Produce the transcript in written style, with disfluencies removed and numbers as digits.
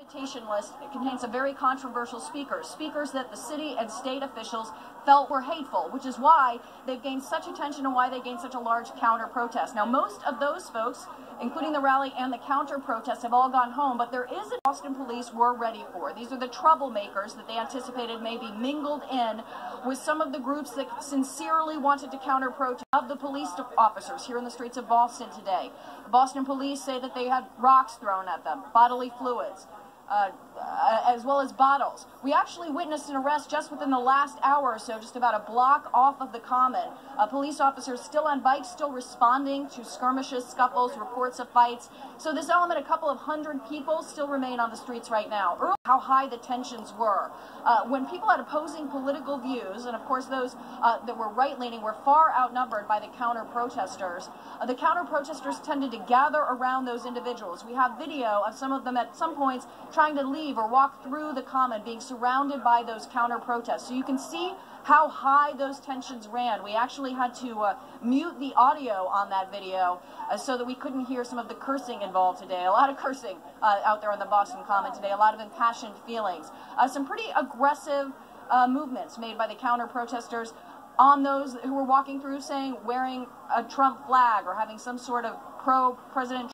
citation list contains some very controversial speakers that the city and state officials felt were hateful, which is why they've gained such attention and why they gained such a large counter-protest. Now, most of those folks, including the rally and the counter-protest, have all gone home, but there is a Boston police were ready for. These are the troublemakers that they anticipated may be mingled in with some of the groups that sincerely wanted to counter-protest of the police officers here in the streets of Boston today. The Boston police say that they had rocks thrown at them, bodily fluids, as well as bottles. We actually witnessed an arrest just within the last hour or so, just about a block off of the Common. Police officers still on bikes, still responding to skirmishes, scuffles, reports of fights. So this element, a couple of hundred people still remain on the streets right now. Earlier, how high the tensions were. When people had opposing political views, and of course those that were right-leaning were far outnumbered by the counter-protesters, the counter-protesters tended to gather around those individuals. We have video of some of them at some points trying to leave or walk through the Common, being surrounded by those counter-protests. So you can see how high those tensions ran. We actually had to mute the audio on that video so that we couldn't hear some of the cursing involved today. A lot of cursing out there on the Boston Common today, a lot of impassioned feelings. Some pretty aggressive movements made by the counter-protesters on those who were walking through, saying wearing a Trump flag or having some sort of pro-President